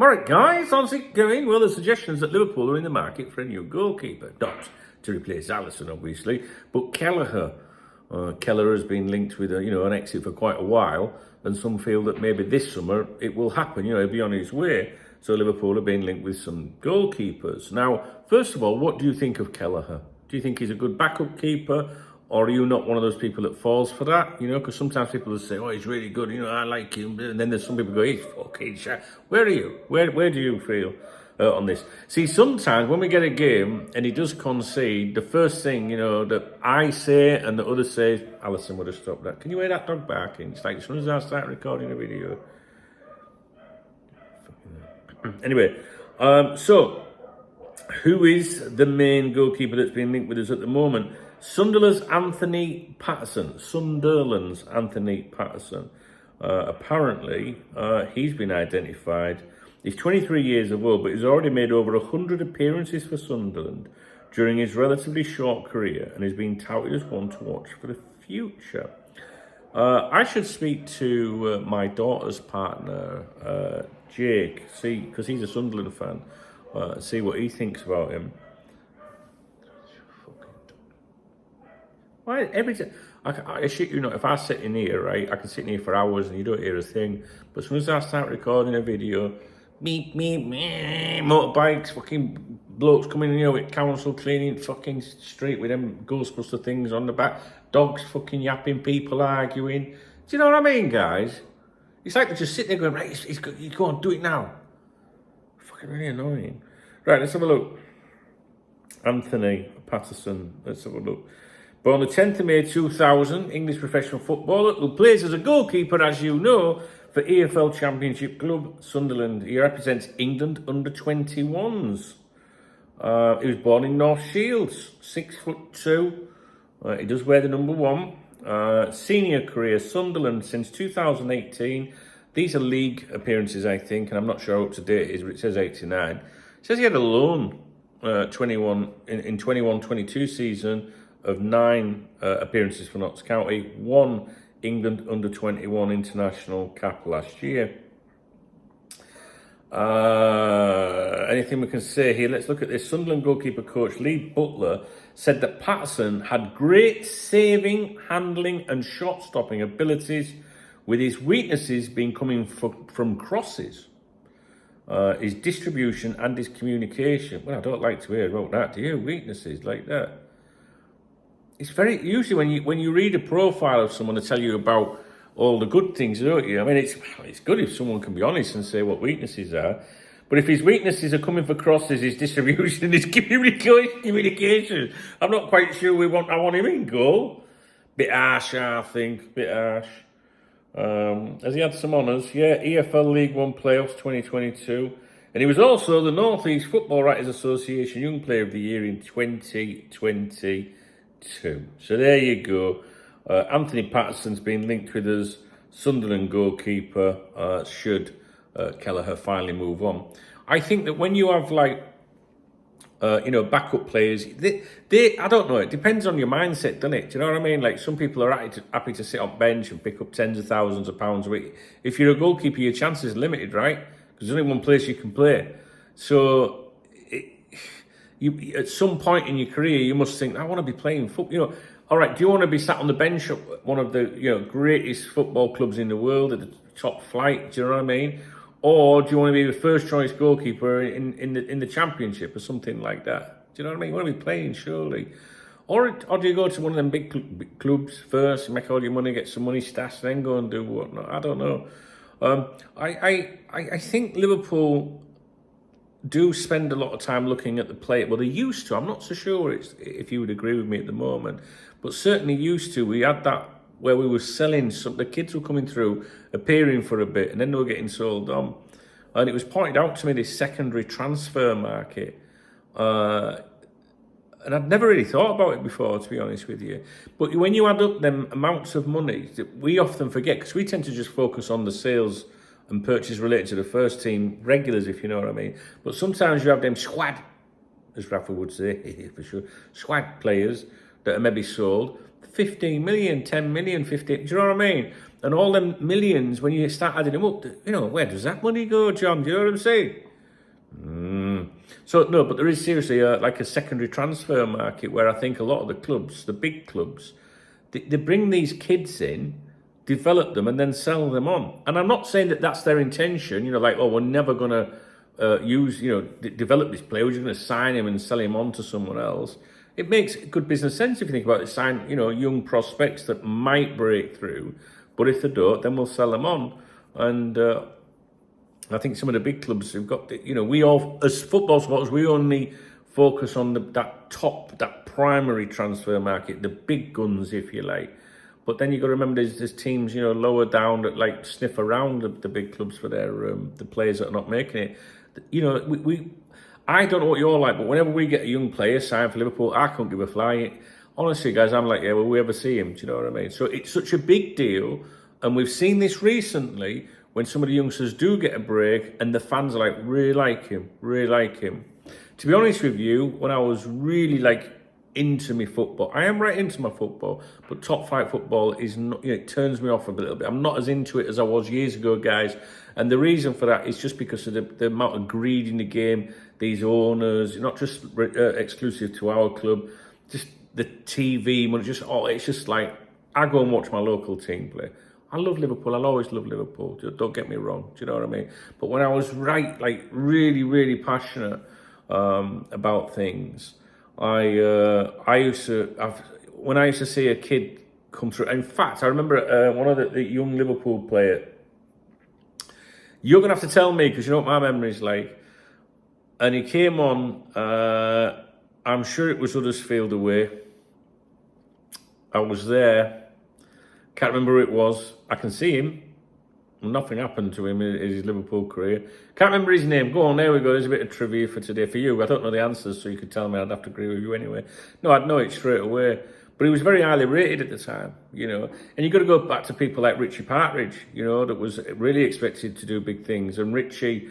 Alright guys, how's it going? Well, the suggestions that Liverpool are in the market for a new goalkeeper. Not to replace Alisson, obviously, but Kelleher. Kelleher has been linked with an exit for quite a while, and some feel that maybe this summer it will happen, he'll be on his way. So Liverpool have been linked with some goalkeepers. Now, first of all, what do you think of Kelleher? Do you think he's a good backup keeper? Or are you not one of those people that falls for that? Because sometimes people will say, oh, he's really good, I like him. And then there's some people go, he's fucking shit. Where are you? Where do you feel on this? See, sometimes when we get a game and he does concede, the first thing, that I say and the others say, Alisson would have stopped that. Can you hear that dog barking? It's like as soon as I start recording a video. Anyway, so who is the main goalkeeper that's been linked with us at the moment? Sunderland's Anthony Patterson. Apparently, he's been identified. He's 23 years old, but he's already made over 100 appearances for Sunderland during his relatively short career, and he's been touted as one to watch for the future. I should speak to my daughter's partner, Jake, because he's a Sunderland fan, see what he thinks about him. Why every time I shit you not, if I sit in here, right, I can sit in here for hours and you don't hear a thing. But as soon as I start recording a video, meep, motorbikes, fucking blokes coming in with council cleaning fucking street with them Ghostbuster things on the back, dogs fucking yapping, people arguing. Do you know what I mean, guys? It's like they just sit there going, right, you go on, do it now. Fucking really annoying. Right, let's have a look. Anthony Patterson, let's have a look. Born the 10th of May 2000, English professional footballer who plays as a goalkeeper, as you know, for EFL Championship club Sunderland. He represents England under-21s. He was born in North Shields, 6'2". He does wear the number 1. Senior career, Sunderland since 2018. These are league appearances, I think, and I'm not sure how up to date it is, but it says 89. It says he had a loan in 21-22 season of 9 appearances for Notts County, 1 England under-21 international cap last year. Anything we can say here? Let's look at this. Sunderland goalkeeper coach Lee Butler said that Patterson had great saving, handling and shot-stopping abilities, with his weaknesses being coming from crosses, his distribution and his communication. Well, I don't like to hear about that, do you? Weaknesses like that. It's very usually when you read a profile of someone to tell you about all the good things, don't you? I mean, it's good if someone can be honest and say what weaknesses are. But if his weaknesses are coming for crosses, his distribution and his communication, I'm not quite sure I want him in goal. Bit harsh, I think. Bit harsh. Has he had some honours? Yeah, EFL League One playoffs 2022. And he was also the North East Football Writers Association Young Player of the Year in 2020. So there you go. Anthony Patterson's been linked with us, Sunderland goalkeeper, should Kelleher finally move on. I think that when you have backup players, they I don't know, it depends on your mindset, doesn't it? Do you know what I mean? Like some people are happy to sit on bench and pick up tens of thousands of pounds a week. If you're a goalkeeper, your chances are limited, right? Because there's only one place you can play. So you at some point in your career, you must think, I want to be playing football. All right, do you want to be sat on the bench at one of the greatest football clubs in the world at the top flight? Do you know what I mean? Or do you want to be the first choice goalkeeper in the championship or something like that? Do you know what I mean? You want to be playing, surely. Or do you go to one of them big clubs first, make all your money, get some money stashed, then go and do whatnot? I don't know. I think Liverpool do spend a lot of time looking at the play. Well, they used to. I'm not so sure if you would agree with me at the moment, but certainly used to. We had that where we were selling the kids were coming through, appearing for a bit, and then they were getting sold on. And it was pointed out to me, this secondary transfer market. And I'd never really thought about it before, to be honest with you. But when you add up them amounts of money, that we often forget, because we tend to just focus on the sales and purchase related to the first team regulars, if you know what I mean. But sometimes you have them squad, as Rafa would say, for sure, squad players that are maybe sold. 15 million, 10 million, 15, do you know what I mean? And all them millions, when you start adding them up, you know, where does that money go, John? Do you know what I'm saying? So, no, but there is seriously like a secondary transfer market where I think a lot of the clubs, the big clubs, they bring these kids in, develop them, and then sell them on. And I'm not saying that that's their intention, you know, like, oh, we're never going to develop this player, we're just going to sign him and sell him on to someone else. It makes good business sense if you think about it, sign, you know, young prospects that might break through, but if they don't, then we'll sell them on. And I think some of the big clubs have got, you know, we all, as football supporters, we only focus on that primary transfer market, the big guns, if you like. But then you've got to remember there's teams, you know, lower down that like sniff around the big clubs for their the players that are not making it. You know, I don't know what you're like, but whenever we get a young player signed for Liverpool, I can't give a fly. Honestly, guys, I'm like, yeah, will we ever see him? Do you know what I mean? So it's such a big deal, and we've seen this recently when some of the youngsters do get a break, and the fans are like, really like him, really like him. To be honest with you, when I was really like into my football, I am right into my football, but top flight football is not, you know, it turns me off a little bit. I'm not as into it as I was years ago, guys. And the reason for that is just because of the amount of greed in the game, these owners, not just exclusive to our club, just the TV money, it's just like, I go and watch my local team play. I love Liverpool, I'll always love Liverpool, don't get me wrong, do you know what I mean? But when I was really, really passionate about things, I used to see a kid come through. In fact, I remember one of the young Liverpool player. You're gonna have to tell me because you know what my memory's like. And he came on. I'm sure it was Huddersfield away. I was there. Can't remember who it was. I can see him. Nothing happened to him in his Liverpool career. Can't remember his name. Go on, there we go. There's a bit of trivia for today. For you, I don't know the answers, so you could tell me. I'd have to agree with you anyway. No, I'd know it straight away. But he was very highly rated at the time, you know. And you've got to go back to people like Richie Partridge, you know, that was really expected to do big things. And Richie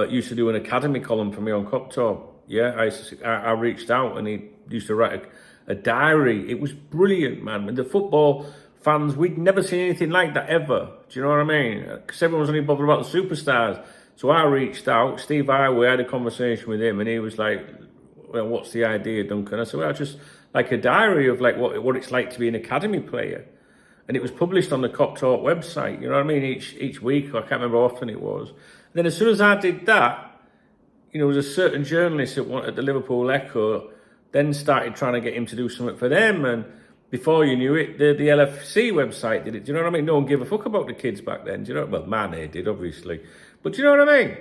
used to do an academy column for me on KopTalk. Yeah, I reached out and he used to write a diary. It was brilliant, man. And the football fans, we'd never seen anything like that ever. Do you know what I mean? Because everyone's only bothered about the superstars. So I reached out. Steve Highway, had a conversation with him, and he was like, "Well, what's the idea, Duncan?" I said, "Well, just like a diary of like what it's like to be an academy player." And it was published on the KopTalk website. You know what I mean? Each week, I can't remember how often it was. And then as soon as I did that, you know, there was a certain journalist at the Liverpool Echo then started trying to get him to do something for them, and before you knew it, the LFC website did it. Do you know what I mean? No one gave a fuck about the kids back then. Do you know? Well, Mane did, obviously. But do you know what I mean?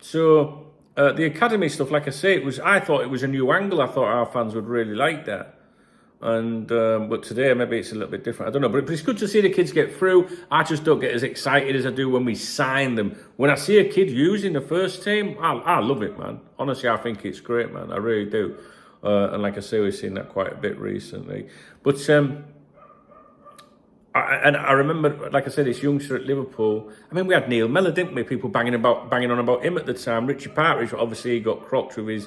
So the academy stuff, like I say, I thought it was a new angle. I thought our fans would really like that. And but today maybe it's a little bit different. I don't know, but it's good to see the kids get through. I just don't get as excited as I do when we sign them. When I see a kid using the first team, I love it, man. Honestly, I think it's great, man. I really do. And like I say, we've seen that quite a bit recently. But I remember, like I said, this youngster at Liverpool. I mean, we had Neil Mellor, didn't we? People banging on about him at the time. Richie Partridge, obviously, he got crocked with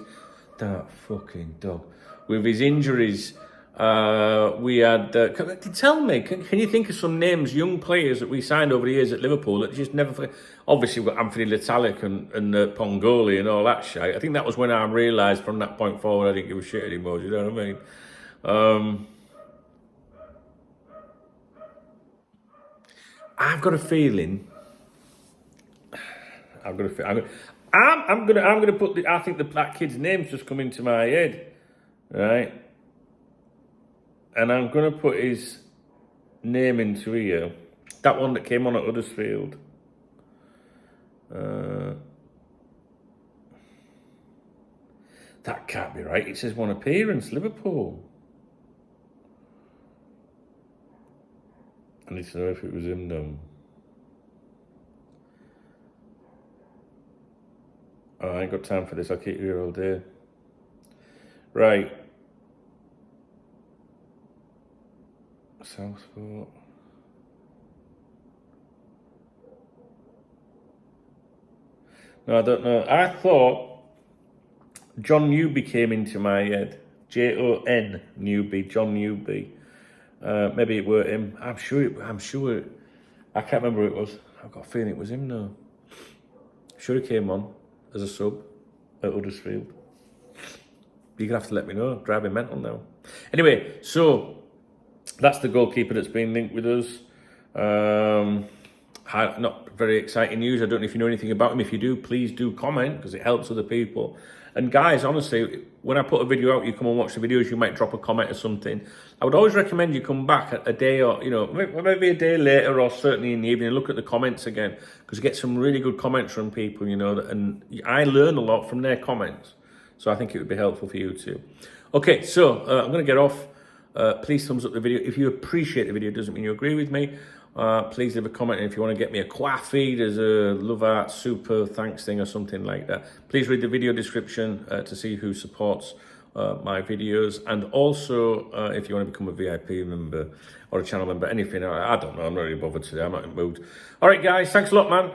that fucking dog, with his injuries. We had. Tell me, can you think of some names, young players that we signed over the years at Liverpool that just never? Obviously, we've got Anthony Letalic and Pongoli and all that shit. I think that was when I realised from that point forward I didn't give a shit anymore. Do you know what I mean? I've got a feeling. I'm gonna put. I think that kid's name's just come into my head, right? And I'm going to put his name into here. That one that came on at Huddersfield. That can't be right. It says one appearance, Liverpool. I need to know if it was him though. Oh, I ain't got time for this. I'll keep you here all day. Right. Southport. No, I don't know. I thought John Newby came into my head. Jon Newby, John Newby. Maybe it were him. I'm sure. I can't remember who it was. I've got a feeling it was him now. Sure he came on as a sub at Huddersfield. You're going to have to let me know. Driving mental now. Anyway, so that's the goalkeeper that's been linked with us. Not very exciting news. I don't know if you know anything about him. If you do, please do comment because it helps other people. And guys, honestly, when I put a video out, you come and watch the videos, you might drop a comment or something. I would always recommend you come back a day or, maybe a day later or certainly in the evening and look at the comments again because you get some really good comments from people, and I learn a lot from their comments. So I think it would be helpful for you too. Okay, so I'm going to get off. Please thumbs up the video. If you appreciate the video, it doesn't mean you agree with me. Please leave a comment, and if you want to get me a coffee, there's a Love Art Super thanks thing or something like that. Please read the video description to see who supports my videos, and also if you want to become a VIP member or a channel member, anything. I don't know, I'm not really bothered today, I'm not in the mood. All right guys, thanks a lot, man.